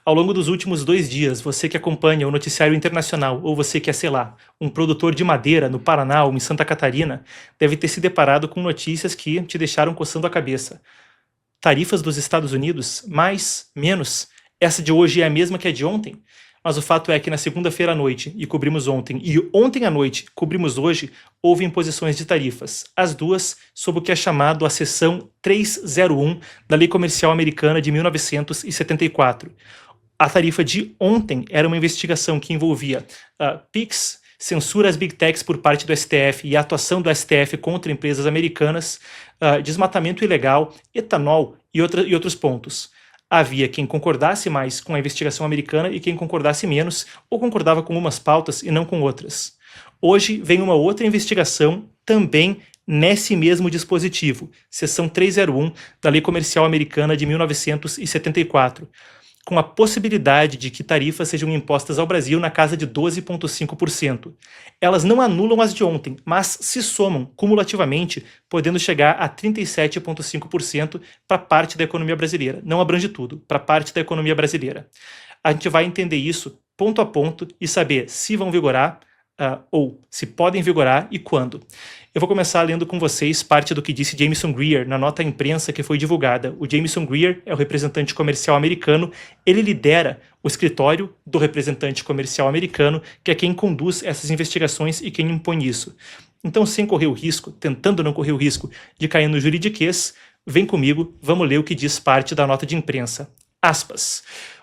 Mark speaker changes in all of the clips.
Speaker 1: Ao longo dos últimos 2 dias, você que acompanha o noticiário internacional, ou você que é, sei lá, um produtor de madeira no Paraná ou em Santa Catarina, deve ter se deparado com notícias que te deixaram coçando a cabeça. Tarifas dos Estados Unidos? Mais? Menos? Essa de hoje é a mesma que a de ontem? Mas o fato é que na segunda-feira à noite, e cobrimos ontem, e ontem à noite, cobrimos hoje, houve imposições de tarifas, as duas sob o que é chamado a seção 301 da Lei Comercial Americana de 1974. A tarifa de ontem era uma investigação que envolvia PIX, censura às Big Techs por parte do STF e a atuação do STF contra empresas americanas, desmatamento ilegal, etanol e outros pontos. Havia quem concordasse mais com a investigação americana e quem concordasse menos, ou concordava com umas pautas e não com outras. Hoje vem uma outra investigação também nesse mesmo dispositivo, seção 301 da Lei Comercial Americana de 1974, com a possibilidade de que tarifas sejam impostas ao Brasil na casa de 12,5%. Elas não anulam as de ontem, mas se somam cumulativamente, podendo chegar a 37,5% para parte da economia brasileira. Não abrange tudo, para parte da economia brasileira. A gente vai entender isso ponto a ponto e saber se vão vigorar ou se podem vigorar e quando. Eu vou começar lendo com vocês parte do que disse Jameson Greer na nota à imprensa que foi divulgada. O Jameson Greer é o representante comercial americano, ele lidera o escritório do representante comercial americano, que é quem conduz essas investigações e quem impõe isso. Então, sem correr o risco, tentando não correr o risco de cair no juridiquês, vem comigo, vamos ler o que diz parte da nota de imprensa. Aspas.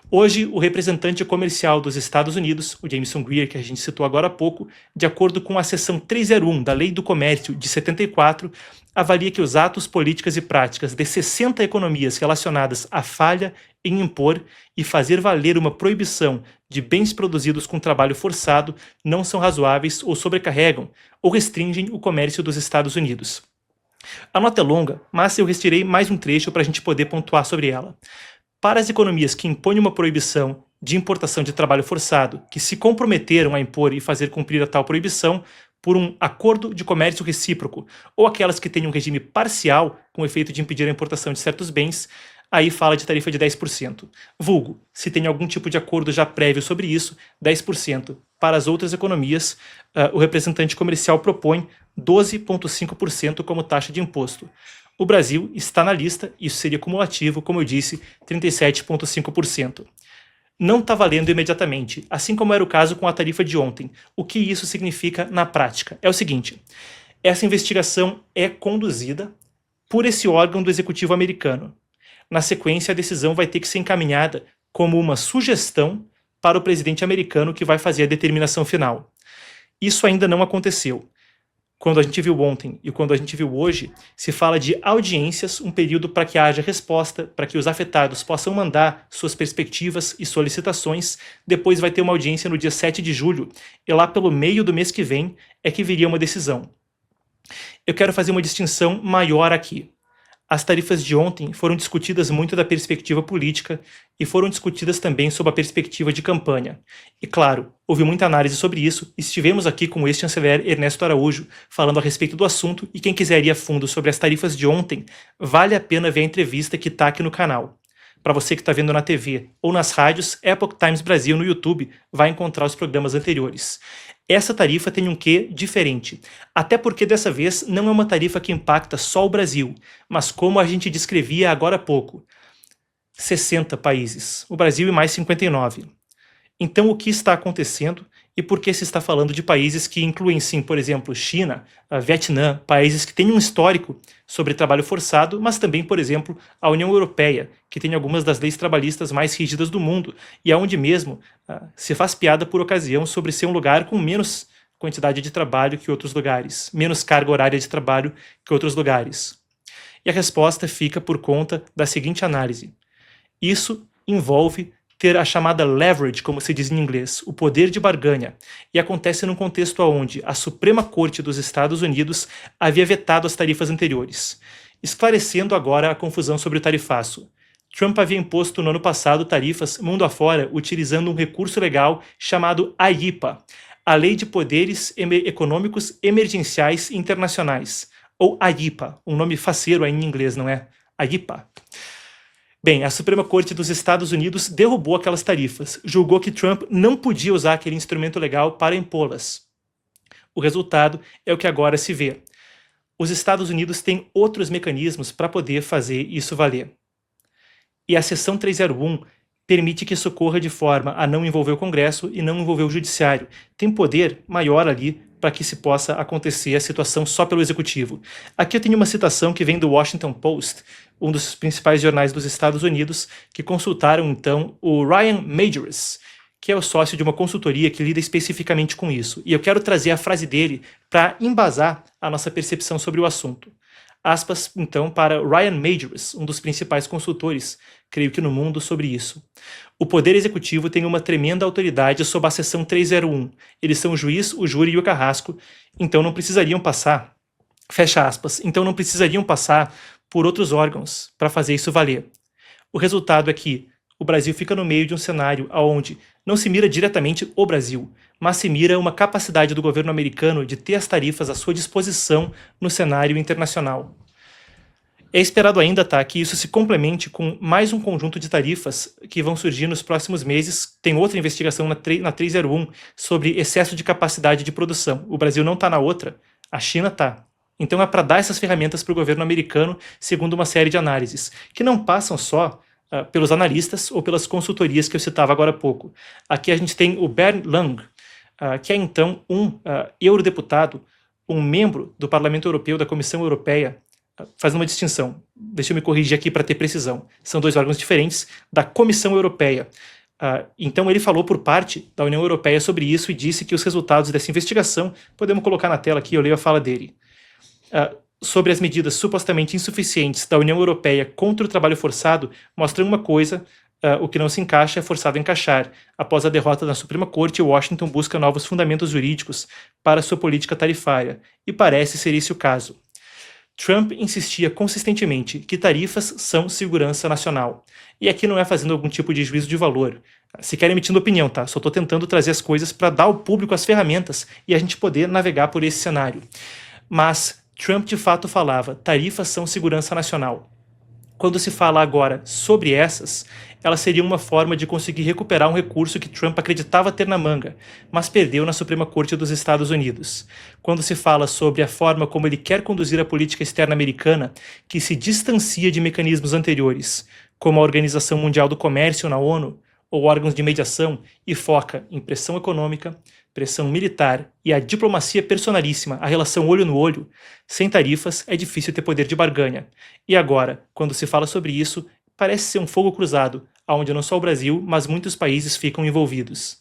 Speaker 1: Hoje, o representante comercial dos Estados Unidos, o Jameson Greer, que a gente citou agora há pouco, de acordo com a seção 301 da Lei do Comércio de 74, avalia que os atos, políticas e práticas de 60 economias relacionadas à falha em impor e fazer valer uma proibição de bens produzidos com trabalho forçado não são razoáveis ou sobrecarregam ou restringem o comércio dos Estados Unidos. A nota é longa, mas eu retirei mais um trecho para a gente poder pontuar sobre ela. Para as economias que impõem uma proibição de importação de trabalho forçado, que se comprometeram a impor e fazer cumprir a tal proibição por um acordo de comércio recíproco, ou aquelas que têm um regime parcial com o efeito de impedir a importação de certos bens, aí fala de tarifa de 10%. Vulgo, se tem algum tipo de acordo já prévio sobre isso, 10%. Para as outras economias, o representante comercial propõe 12,5% como taxa de imposto. O Brasil está na lista, isso seria cumulativo, como eu disse, 37,5%. Não está valendo imediatamente, assim como era o caso com a tarifa de ontem. O que isso significa na prática? É o seguinte, essa investigação é conduzida por esse órgão do executivo americano. Na sequência, a decisão vai ter que ser encaminhada como uma sugestão para o presidente americano que vai fazer a determinação final. Isso ainda não aconteceu. Quando a gente viu ontem e quando a gente viu hoje, se fala de audiências, um período para que haja resposta, para que os afetados possam mandar suas perspectivas e solicitações. Depois vai ter uma audiência no dia 7 de julho, e lá pelo meio do mês que vem é que viria uma decisão. Eu quero fazer uma distinção maior aqui. As tarifas de ontem foram discutidas muito da perspectiva política e foram discutidas também sob a perspectiva de campanha. E claro, houve muita análise sobre isso, estivemos aqui com o ex-chanceler Ernesto Araújo falando a respeito do assunto, e quem quiser ir a fundo sobre as tarifas de ontem, vale a pena ver a entrevista que está aqui no canal. Para você que está vendo na TV ou nas rádios, Epoch Times Brasil no YouTube vai encontrar os programas anteriores. Essa tarifa tem um quê diferente, até porque dessa vez não é uma tarifa que impacta só o Brasil, mas como a gente descrevia agora há pouco, 60 países, o Brasil e mais 59. Então o que está acontecendo e por que se está falando de países que incluem sim, por exemplo, China, Vietnã, países que têm um histórico sobre trabalho forçado, mas também, por exemplo, a União Europeia, que tem algumas das leis trabalhistas mais rígidas do mundo, e aonde mesmo se faz piada por ocasião sobre ser um lugar com menos quantidade de trabalho que outros lugares, menos carga horária de trabalho que outros lugares. E a resposta fica por conta da seguinte análise. Isso envolve ter a chamada leverage, como se diz em inglês, o poder de barganha, e acontece num contexto onde a Suprema Corte dos Estados Unidos havia vetado as tarifas anteriores. Esclarecendo agora a confusão sobre o tarifaço. Trump havia imposto no ano passado tarifas mundo afora utilizando um recurso legal chamado AIPA, a Lei de Poderes Econômicos Emergenciais Internacionais, ou AIPA, um nome faceiro aí em inglês, não é? AIPA. Bem, a Suprema Corte dos Estados Unidos derrubou aquelas tarifas, julgou que Trump não podia usar aquele instrumento legal para impô-las. O resultado é o que agora se vê. Os Estados Unidos têm outros mecanismos para poder fazer isso valer. E a seção 301 permite que isso ocorra de forma a não envolver o Congresso e não envolver o Judiciário. Tem poder maior ali para que se possa acontecer a situação só pelo Executivo. Aqui eu tenho uma citação que vem do Washington Post, um dos principais jornais dos Estados Unidos, que consultaram então o Ryan Majerus, que é o sócio de uma consultoria que lida especificamente com isso. E eu quero trazer a frase dele para embasar a nossa percepção sobre o assunto. Aspas, então, para Ryan Majerus, um dos principais consultores, creio que no mundo, sobre isso. O Poder Executivo tem uma tremenda autoridade sob a seção 301. Eles são o juiz, o júri e o carrasco, então não precisariam passar, fecha aspas, então não precisariam passar por outros órgãos para fazer isso valer. O resultado é que o Brasil fica no meio de um cenário onde não se mira diretamente o Brasil, mas se mira uma capacidade do governo americano de ter as tarifas à sua disposição no cenário internacional. É esperado ainda, que isso se complemente com mais um conjunto de tarifas que vão surgir nos próximos meses. Tem outra investigação na 301 sobre excesso de capacidade de produção. O Brasil não está na outra, a China está. Então é para dar essas ferramentas para o governo americano, segundo uma série de análises, que não passam só pelos analistas ou pelas consultorias que eu citava agora há pouco. Aqui a gente tem o Bernd Lang, que é então um eurodeputado, um membro do Parlamento Europeu, da Comissão Europeia, fazendo uma distinção. Deixa eu me corrigir aqui para ter precisão. São dois órgãos diferentes da Comissão Europeia. Então ele falou por parte da União Europeia sobre isso e disse que os resultados dessa investigação, podemos colocar na tela aqui, eu leio a fala dele, sobre as medidas supostamente insuficientes da União Europeia contra o trabalho forçado, mostram uma coisa: o que não se encaixa é forçado a encaixar. Após a derrota na Suprema Corte, Washington busca novos fundamentos jurídicos para sua política tarifária, e parece ser esse o caso. Trump insistia consistentemente que tarifas são segurança nacional. E aqui não é fazendo algum tipo de juízo de valor. Sequer emitindo opinião, Só estou tentando trazer as coisas para dar ao público as ferramentas e a gente poder navegar por esse cenário. Mas Trump de fato falava, tarifas são segurança nacional. Quando se fala agora sobre essas, elas seriam uma forma de conseguir recuperar um recurso que Trump acreditava ter na manga, mas perdeu na Suprema Corte dos Estados Unidos. Quando se fala sobre a forma como ele quer conduzir a política externa americana, que se distancia de mecanismos anteriores, como a Organização Mundial do Comércio na ONU, ou órgãos de mediação, e foca em pressão econômica, pressão militar e a diplomacia personalíssima, a relação olho no olho, sem tarifas é difícil ter poder de barganha. E agora, quando se fala sobre isso, parece ser um fogo cruzado, onde não só o Brasil, mas muitos países ficam envolvidos.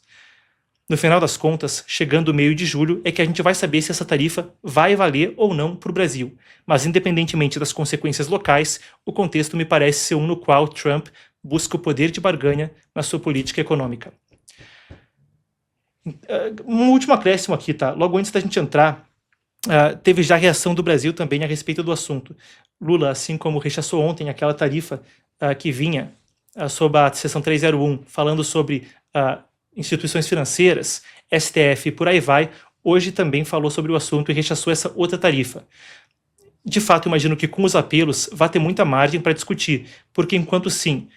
Speaker 1: No final das contas, chegando o meio de julho, é que a gente vai saber se essa tarifa vai valer ou não para o Brasil. Mas independentemente das consequências locais, o contexto me parece ser um no qual Trump busca o poder de barganha na sua política econômica. Um último acréscimo aqui, Logo antes da gente entrar, teve já reação do Brasil também a respeito do assunto. Lula, assim como rechaçou ontem aquela tarifa que vinha sob a seção 301, falando sobre instituições financeiras, STF e por aí vai, hoje também falou sobre o assunto e rechaçou essa outra tarifa. De fato, imagino que com os apelos vai ter muita margem para discutir, porque enquanto sim,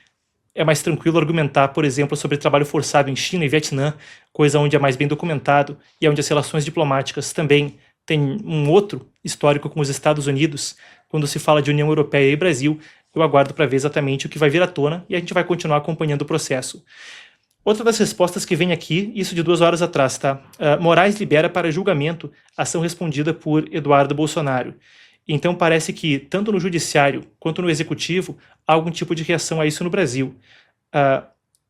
Speaker 1: é mais tranquilo argumentar, por exemplo, sobre trabalho forçado em China e Vietnã, coisa onde é mais bem documentado e onde as relações diplomáticas também têm um outro histórico com os Estados Unidos. Quando se fala de União Europeia e Brasil, eu aguardo para ver exatamente o que vai vir à tona e a gente vai continuar acompanhando o processo. Outra das respostas que vem aqui, isso de 2 horas atrás, Moraes libera para julgamento ação respondida por Eduardo Bolsonaro. Então parece que, tanto no judiciário quanto no executivo, há algum tipo de reação a isso no Brasil.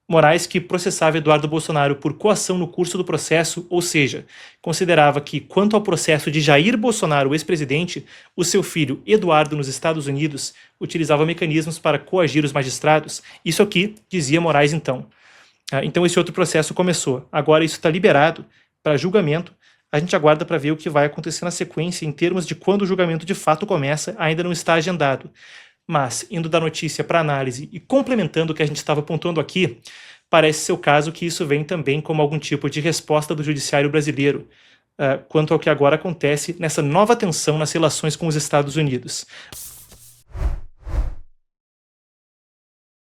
Speaker 1: Moraes, que processava Eduardo Bolsonaro por coação no curso do processo, ou seja, considerava que, quanto ao processo de Jair Bolsonaro, o ex-presidente, o seu filho Eduardo, nos Estados Unidos, utilizava mecanismos para coagir os magistrados. Isso aqui, dizia Moraes então. Então esse outro processo começou. Agora isso está liberado para julgamento. A gente aguarda para ver o que vai acontecer na sequência em termos de quando o julgamento de fato começa, ainda não está agendado. Mas, indo da notícia para análise e complementando o que a gente estava apontando aqui, parece ser o caso que isso vem também como algum tipo de resposta do judiciário brasileiro quanto ao que agora acontece nessa nova tensão nas relações com os Estados Unidos.